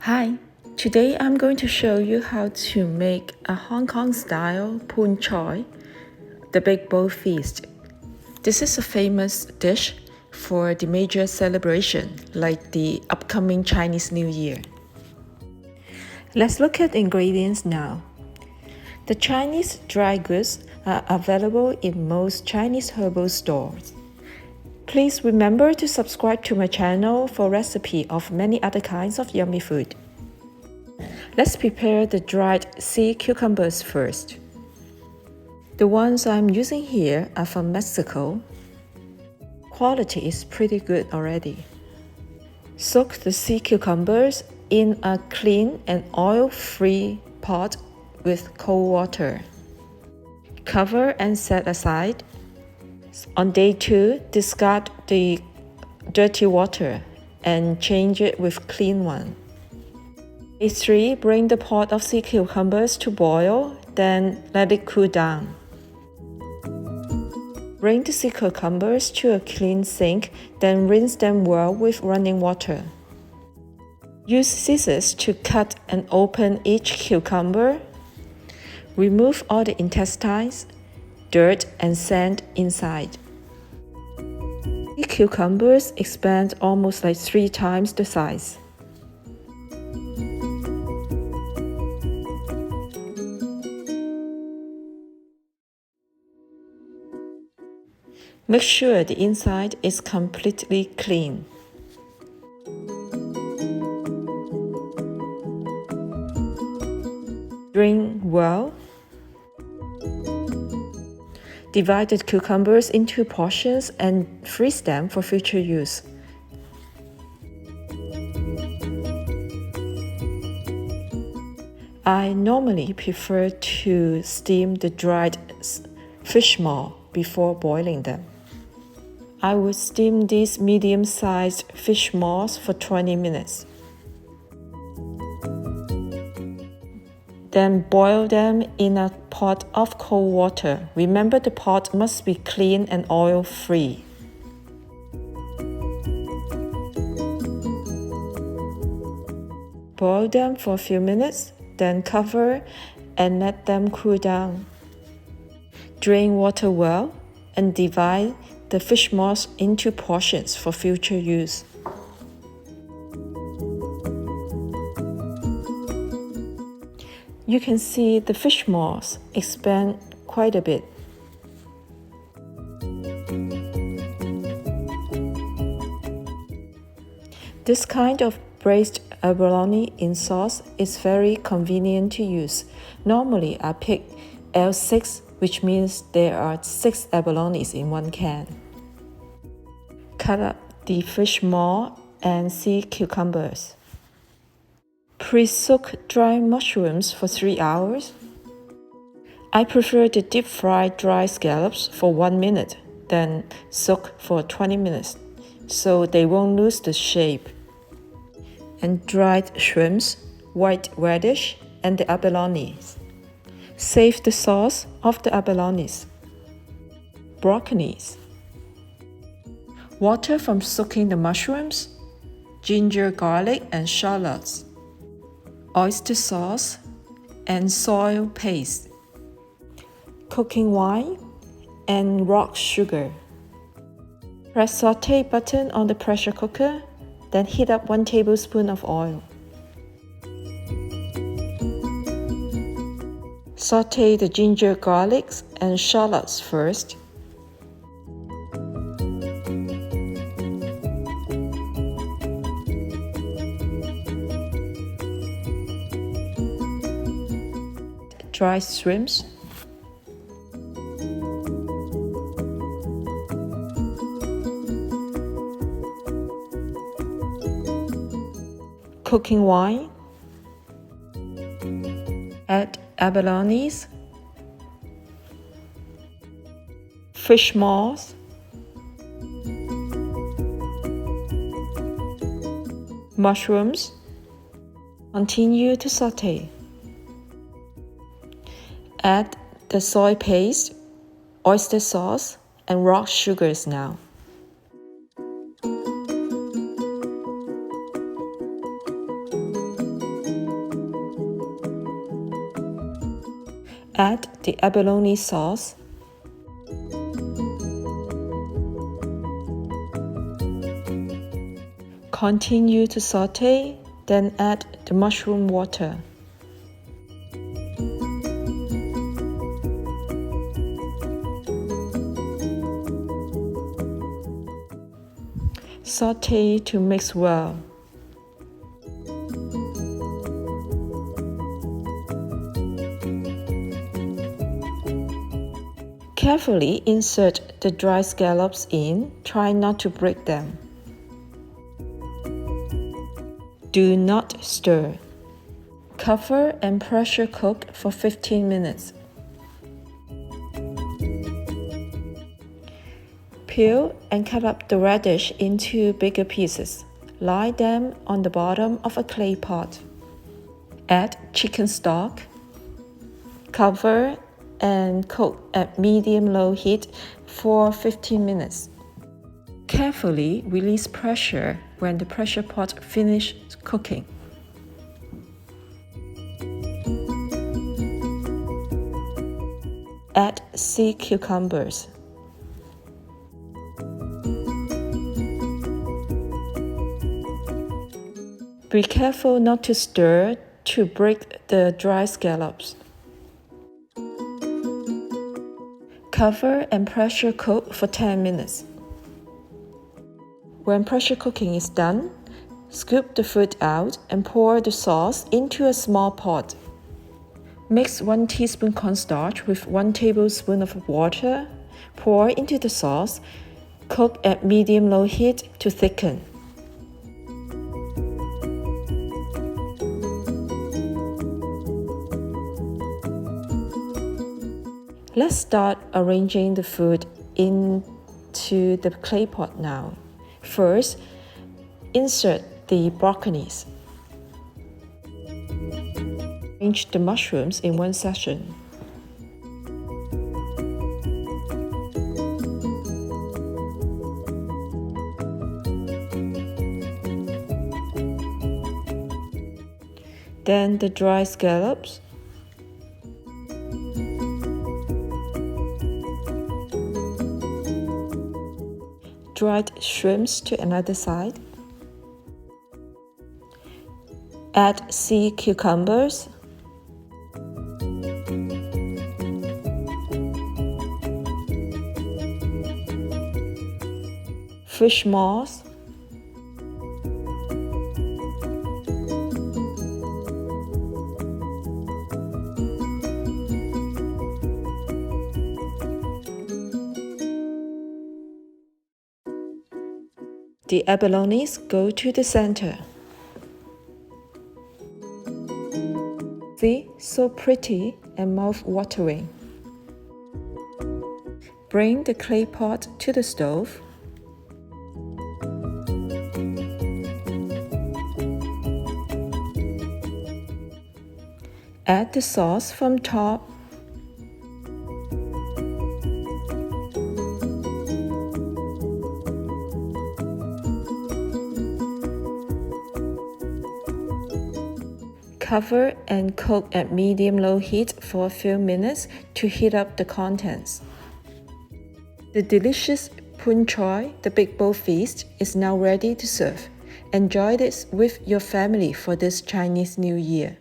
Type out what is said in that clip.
Hi, today I'm going to show you how to make a Hong Kong style Poon Choi, the big bowl feast. This is a famous dish for the major celebration like the upcoming Chinese New Year. Let's look at the ingredients now. The Chinese dry goods are available in most Chinese herbal stores. Please remember to subscribe to my channel for recipe of many other kinds of yummy food. Let's prepare the dried sea cucumbers first. The ones I'm using here are from Mexico. Quality is pretty good already. Soak the sea cucumbers in a clean and oil-free pot with cold water. Cover and set aside. On day 2, discard the dirty water and change it with clean one. Day 3, bring the pot of sea cucumbers to boil, then let it cool down. Bring the sea cucumbers to a clean sink, then rinse them well with running water. Use scissors to cut and open each cucumber. Remove all the intestines, dirt and sand inside. The cucumbers expand almost like 3 times the size. Make sure the inside is completely clean. Drain well. Divide the cucumbers into portions and freeze them for future use. I normally prefer to steam the dried fish maw before boiling them. I would steam these medium-sized fish maws for 20 minutes. Then boil them in a pot of cold water. Remember, the pot must be clean and oil-free. Boil them for a few minutes, then cover and let them cool down. Drain water well and divide the fish maws into portions for future use. You can see the fish maws expand quite a bit. This kind of braised abalone in sauce is very convenient to use. Normally I pick L6, which means there are 6 abalones in one can. Cut up the fish maw and sea cucumbers. Pre-soak dry mushrooms for 3 hours. I prefer to deep fry dry scallops for 1 minute, then soak for 20 minutes, so they won't lose the shape. And dried shrimps, white radish, and the abalones. Save the sauce of the abalones. Broccolis. Water from soaking the mushrooms, ginger, garlic, and shallots. Oyster sauce and soy paste, cooking wine, and rock sugar. Press saute button on the pressure cooker, then heat up 1 tablespoon of oil. Saute the ginger, garlic, and shallots first. Dry shrimps. Cooking wine. Add abalones, fish maws, mushrooms. Continue to saute. Add the soy paste, oyster sauce, and rock sugars now. Add the abalone sauce. Continue to saute, then add the mushroom water. Saute to mix well. Carefully insert the dry scallops in, try not to break them. Do not stir. Cover and pressure cook for 15 minutes. Peel and cut up the radish into bigger pieces. Lie them on the bottom of a clay pot. Add chicken stock. Cover and cook at medium-low heat for 15 minutes. Carefully release pressure when the pressure pot finishes cooking. Add sea cucumbers. Be careful not to stir to break the dry scallops. Cover and pressure cook for 10 minutes. When pressure cooking is done, scoop the food out and pour the sauce into a small pot. Mix 1 teaspoon cornstarch with 1 tablespoon of water. Pour into the sauce. Cook at medium-low heat to thicken. Let's start arranging the food into the clay pot now. First, insert the broccolis. Arrange the mushrooms in one section. Then the dry scallops. Dried shrimps to another side. Add sea cucumbers. Fish moss. The abalones go to the center. See, so pretty and mouth-watering. Bring the clay pot to the stove. Add the sauce from top. Cover and cook at medium-low heat for a few minutes to heat up the contents. The delicious Poon Choi, the big bowl feast, is now ready to serve. Enjoy this with your family for this Chinese New Year.